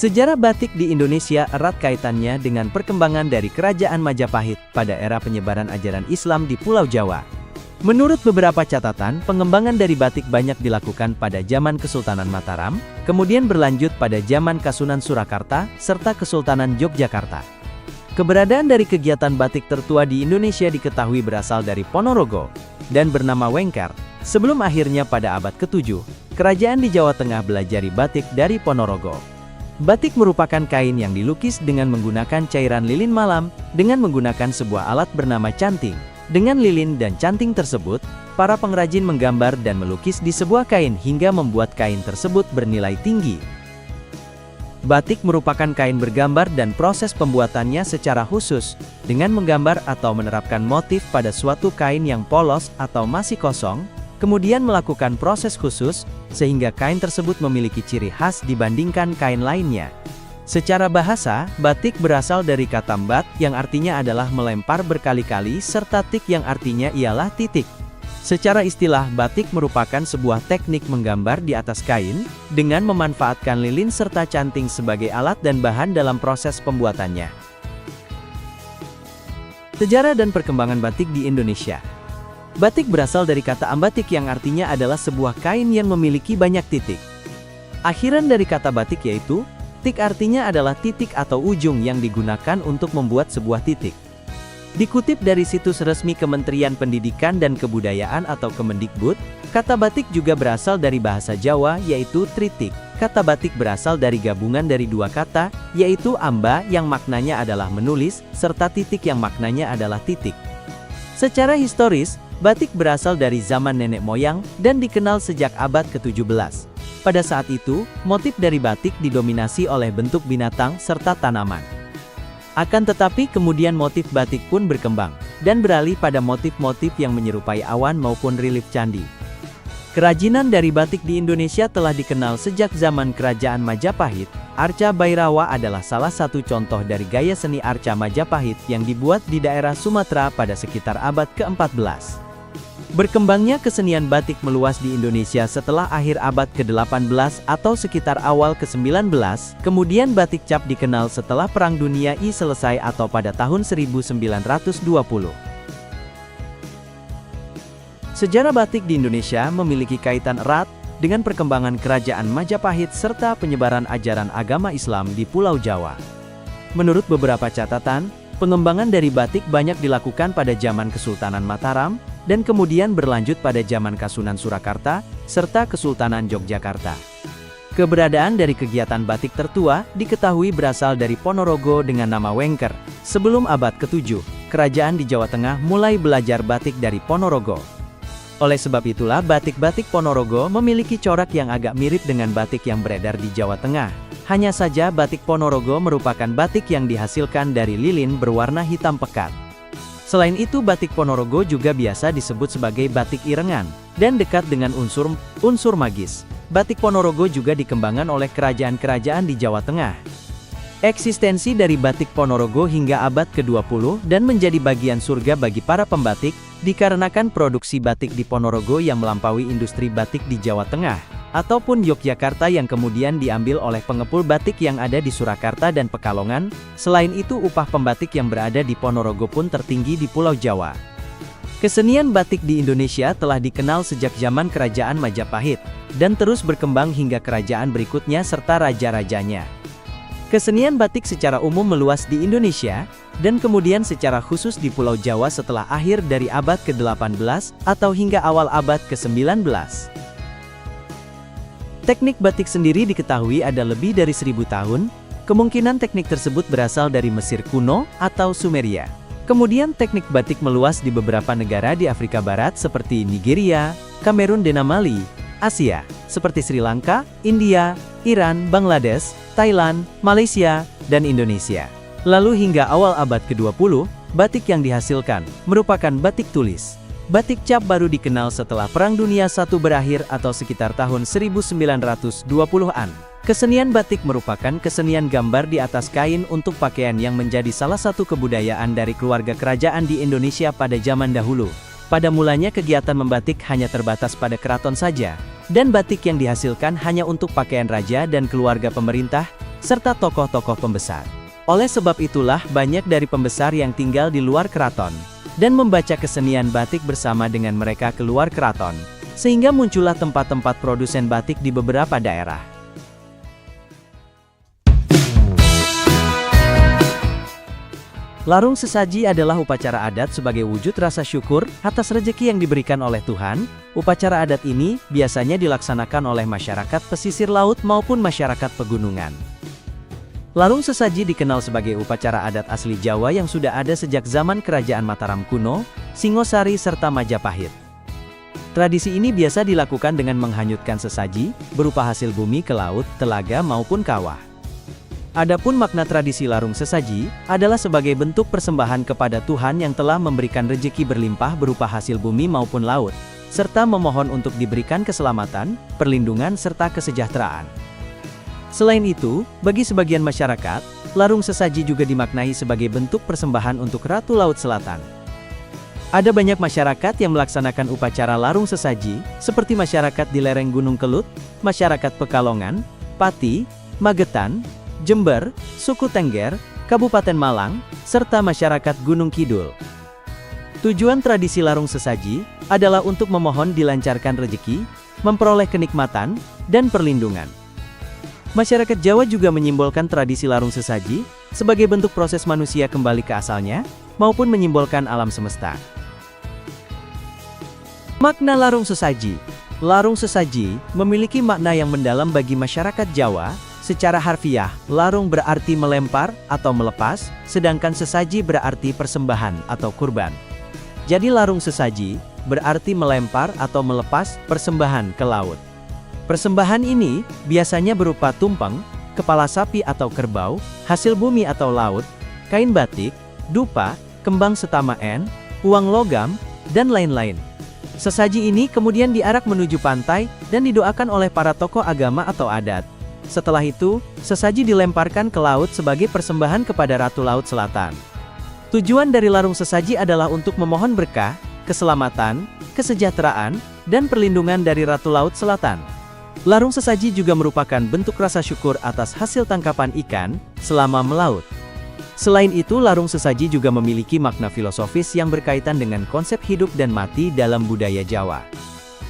Sejarah batik di Indonesia erat kaitannya dengan perkembangan dari Kerajaan Majapahit pada era penyebaran ajaran Islam di Pulau Jawa. Menurut beberapa catatan, pengembangan dari batik banyak dilakukan pada zaman Kesultanan Mataram, kemudian berlanjut pada zaman Kasunan Surakarta, serta Kesultanan Yogyakarta. Keberadaan dari kegiatan batik tertua di Indonesia diketahui berasal dari Ponorogo, dan bernama Wengker. Sebelum akhirnya pada abad ke-7, kerajaan di Jawa Tengah belajari batik dari Ponorogo. Batik merupakan kain yang dilukis dengan menggunakan cairan lilin malam, dengan menggunakan sebuah alat bernama canting. Dengan lilin dan canting tersebut, para pengrajin menggambar dan melukis di sebuah kain hingga membuat kain tersebut bernilai tinggi. Batik merupakan kain bergambar dan proses pembuatannya secara khusus, dengan menggambar atau menerapkan motif pada suatu kain yang polos atau masih kosong, kemudian melakukan proses khusus, sehingga kain tersebut memiliki ciri khas dibandingkan kain lainnya. Secara bahasa, batik berasal dari kata mbat yang artinya adalah melempar berkali-kali serta tik yang artinya ialah titik. Secara istilah, batik merupakan sebuah teknik menggambar di atas kain, dengan memanfaatkan lilin serta canting sebagai alat dan bahan dalam proses pembuatannya. Sejarah dan perkembangan batik di Indonesia. Batik berasal dari kata ambatik yang artinya adalah sebuah kain yang memiliki banyak titik. Akhiran dari kata batik yaitu, tik artinya adalah titik atau ujung yang digunakan untuk membuat sebuah titik. Dikutip dari situs resmi Kementerian Pendidikan dan Kebudayaan atau Kemendikbud, kata batik juga berasal dari bahasa Jawa yaitu tritik. Kata batik berasal dari gabungan dari dua kata, yaitu amba yang maknanya adalah menulis, serta titik yang maknanya adalah titik. Secara historis, batik berasal dari zaman nenek moyang dan dikenal sejak abad ke-17. Pada saat itu, motif dari batik didominasi oleh bentuk binatang serta tanaman. Akan tetapi kemudian motif batik pun berkembang, dan beralih pada motif-motif yang menyerupai awan maupun relief candi. Kerajinan dari batik di Indonesia telah dikenal sejak zaman Kerajaan Majapahit. Arca Bhairawa adalah salah satu contoh dari gaya seni arca Majapahit yang dibuat di daerah Sumatera pada sekitar abad ke-14. Berkembangnya kesenian batik meluas di Indonesia setelah akhir abad ke-18 atau sekitar awal ke-19, kemudian batik cap dikenal setelah Perang Dunia I selesai atau pada tahun 1920. Sejarah batik di Indonesia memiliki kaitan erat dengan perkembangan Kerajaan Majapahit serta penyebaran ajaran agama Islam di Pulau Jawa. Menurut beberapa catatan, pengembangan dari batik banyak dilakukan pada zaman Kesultanan Mataram, dan kemudian berlanjut pada zaman Kasunan Surakarta, serta Kesultanan Yogyakarta. Keberadaan dari kegiatan batik tertua diketahui berasal dari Ponorogo dengan nama Wengker. Sebelum abad ke-7, kerajaan di Jawa Tengah mulai belajar batik dari Ponorogo. Oleh sebab itulah batik-batik Ponorogo memiliki corak yang agak mirip dengan batik yang beredar di Jawa Tengah. Hanya saja batik Ponorogo merupakan batik yang dihasilkan dari lilin berwarna hitam pekat. Selain itu batik Ponorogo juga biasa disebut sebagai batik irengan, dan dekat dengan unsur magis. Batik Ponorogo juga dikembangkan oleh kerajaan-kerajaan di Jawa Tengah. Eksistensi dari batik Ponorogo hingga abad ke-20 dan menjadi bagian surga bagi para pembatik, dikarenakan produksi batik di Ponorogo yang melampaui industri batik di Jawa Tengah, ataupun Yogyakarta yang kemudian diambil oleh pengepul batik yang ada di Surakarta dan Pekalongan. Selain itu upah pembatik yang berada di Ponorogo pun tertinggi di Pulau Jawa. Kesenian batik di Indonesia telah dikenal sejak zaman Kerajaan Majapahit, dan terus berkembang hingga kerajaan berikutnya serta raja-rajanya. Kesenian batik secara umum meluas di Indonesia, dan kemudian secara khusus di Pulau Jawa setelah akhir dari abad ke-18 atau hingga awal abad ke-19. Teknik batik sendiri diketahui ada lebih dari 1000 tahun, kemungkinan teknik tersebut berasal dari Mesir kuno atau Sumeria. Kemudian teknik batik meluas di beberapa negara di Afrika Barat seperti Nigeria, Kamerun dan Mali, Asia, seperti Sri Lanka, India, Iran, Bangladesh, Thailand, Malaysia, dan Indonesia. Lalu hingga awal abad ke-20, batik yang dihasilkan merupakan batik tulis. Batik cap baru dikenal setelah Perang Dunia I berakhir atau sekitar tahun 1920-an. Kesenian batik merupakan kesenian gambar di atas kain untuk pakaian yang menjadi salah satu kebudayaan dari keluarga kerajaan di Indonesia pada zaman dahulu. Pada mulanya kegiatan membatik hanya terbatas pada keraton saja, dan batik yang dihasilkan hanya untuk pakaian raja dan keluarga pemerintah. serta tokoh-tokoh pembesar. Oleh sebab itulah banyak dari pembesar yang tinggal di luar keraton, dan membaca kesenian batik bersama dengan mereka keluar keraton, sehingga muncullah tempat-tempat produsen batik di beberapa daerah. Larung sesaji adalah upacara adat sebagai wujud rasa syukur atas rezeki yang diberikan oleh Tuhan. Upacara adat ini biasanya dilaksanakan oleh masyarakat pesisir laut maupun masyarakat pegunungan. Larung sesaji dikenal sebagai upacara adat asli Jawa yang sudah ada sejak zaman Kerajaan Mataram kuno, Singosari serta Majapahit. Tradisi ini biasa dilakukan dengan menghanyutkan sesaji, berupa hasil bumi ke laut, telaga maupun kawah. Adapun makna tradisi larung sesaji, adalah sebagai bentuk persembahan kepada Tuhan yang telah memberikan rezeki berlimpah berupa hasil bumi maupun laut, serta memohon untuk diberikan keselamatan, perlindungan serta kesejahteraan. Selain itu, bagi sebagian masyarakat, larung sesaji juga dimaknai sebagai bentuk persembahan untuk Ratu Laut Selatan. Ada banyak masyarakat yang melaksanakan upacara larung sesaji, seperti masyarakat di lereng Gunung Kelut, masyarakat Pekalongan, Pati, Magetan, Jember, suku Tengger, Kabupaten Malang, serta masyarakat Gunung Kidul. Tujuan tradisi larung sesaji adalah untuk memohon dilancarkan rezeki, memperoleh kenikmatan, dan perlindungan. Masyarakat Jawa juga menyimbolkan tradisi larung sesaji sebagai bentuk proses manusia kembali ke asalnya, maupun menyimbolkan alam semesta. Makna larung sesaji. Larung sesaji memiliki makna yang mendalam bagi masyarakat Jawa. Secara harfiah, larung berarti melempar atau melepas, sedangkan sesaji berarti persembahan atau kurban. Jadi larung sesaji berarti melempar atau melepas persembahan ke laut. Persembahan ini biasanya berupa tumpeng, kepala sapi atau kerbau, hasil bumi atau laut, kain batik, dupa, kembang setamaen, uang logam, dan lain-lain. Sesaji ini kemudian diarak menuju pantai dan didoakan oleh para tokoh agama atau adat. Setelah itu, sesaji dilemparkan ke laut sebagai persembahan kepada Ratu Laut Selatan. Tujuan dari larung sesaji adalah untuk memohon berkah, keselamatan, kesejahteraan, dan perlindungan dari Ratu Laut Selatan. Larung sesaji juga merupakan bentuk rasa syukur atas hasil tangkapan ikan selama melaut. Selain itu, larung sesaji juga memiliki makna filosofis yang berkaitan dengan konsep hidup dan mati dalam budaya Jawa.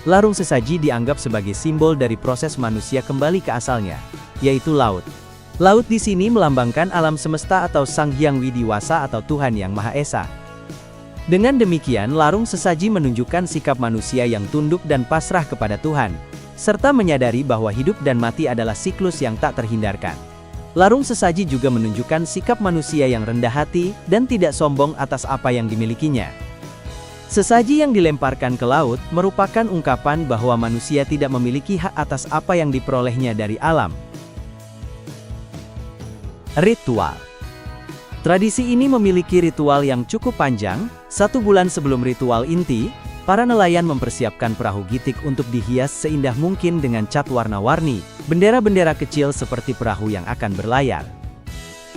Larung sesaji dianggap sebagai simbol dari proses manusia kembali ke asalnya, yaitu laut. Laut di sini melambangkan alam semesta atau Sang Hyang Widiwasa atau Tuhan Yang Maha Esa. Dengan demikian, larung sesaji menunjukkan sikap manusia yang tunduk dan pasrah kepada Tuhan, serta menyadari bahwa hidup dan mati adalah siklus yang tak terhindarkan. Larung sesaji juga menunjukkan sikap manusia yang rendah hati dan tidak sombong atas apa yang dimilikinya. Sesaji yang dilemparkan ke laut merupakan ungkapan bahwa manusia tidak memiliki hak atas apa yang diperolehnya dari alam. Ritual. Tradisi ini memiliki ritual yang cukup panjang. 1 bulan sebelum ritual inti, para nelayan mempersiapkan perahu gitik untuk dihias seindah mungkin dengan cat warna-warni, bendera-bendera kecil seperti perahu yang akan berlayar.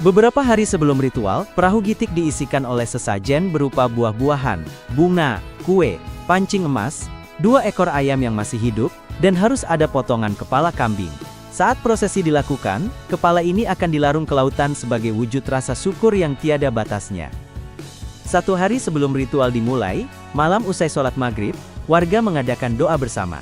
Beberapa hari sebelum ritual, perahu gitik diisikan oleh sesajen berupa buah-buahan, bunga, kue, pancing emas, 2 ekor ayam yang masih hidup, dan harus ada potongan kepala kambing. Saat prosesi dilakukan, kepala ini akan dilarung ke lautan sebagai wujud rasa syukur yang tiada batasnya. 1 hari sebelum ritual dimulai, malam usai sholat maghrib, warga mengadakan doa bersama.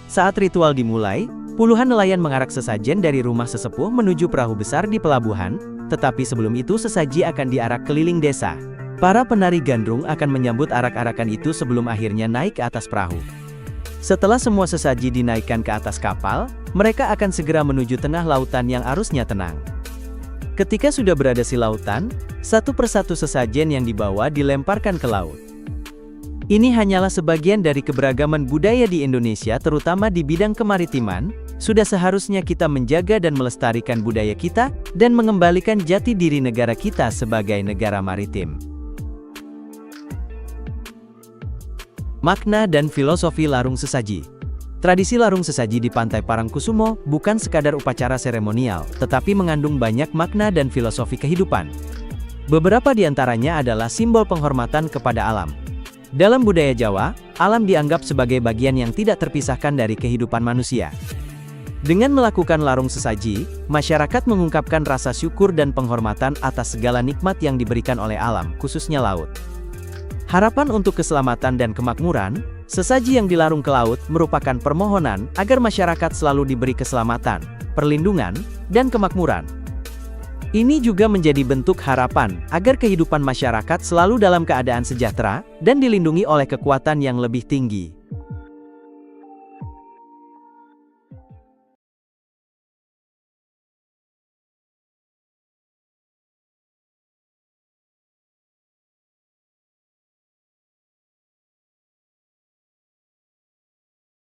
Saat ritual dimulai, puluhan nelayan mengarak sesajen dari rumah sesepuh menuju perahu besar di pelabuhan, tetapi sebelum itu sesaji akan diarak keliling desa. Para penari gandrung akan menyambut arak-arakan itu sebelum akhirnya naik ke atas perahu. Setelah semua sesaji dinaikkan ke atas kapal, mereka akan segera menuju tengah lautan yang arusnya tenang. Ketika sudah berada di lautan, satu persatu sesajen yang dibawa dilemparkan ke laut. Ini hanyalah sebagian dari keberagaman budaya di Indonesia, terutama di bidang kemaritiman. Sudah seharusnya kita menjaga dan melestarikan budaya kita, dan mengembalikan jati diri negara kita sebagai negara maritim. Makna dan filosofi larung sesaji. Tradisi larung sesaji di Pantai Parangkusumo bukan sekadar upacara seremonial, tetapi mengandung banyak makna dan filosofi kehidupan. Beberapa di antaranya adalah simbol penghormatan kepada alam. Dalam budaya Jawa, alam dianggap sebagai bagian yang tidak terpisahkan dari kehidupan manusia. Dengan melakukan larung sesaji, masyarakat mengungkapkan rasa syukur dan penghormatan atas segala nikmat yang diberikan oleh alam, khususnya laut. Harapan untuk keselamatan dan kemakmuran, sesaji yang dilarung ke laut merupakan permohonan agar masyarakat selalu diberi keselamatan, perlindungan, dan kemakmuran. Ini juga menjadi bentuk harapan agar kehidupan masyarakat selalu dalam keadaan sejahtera dan dilindungi oleh kekuatan yang lebih tinggi.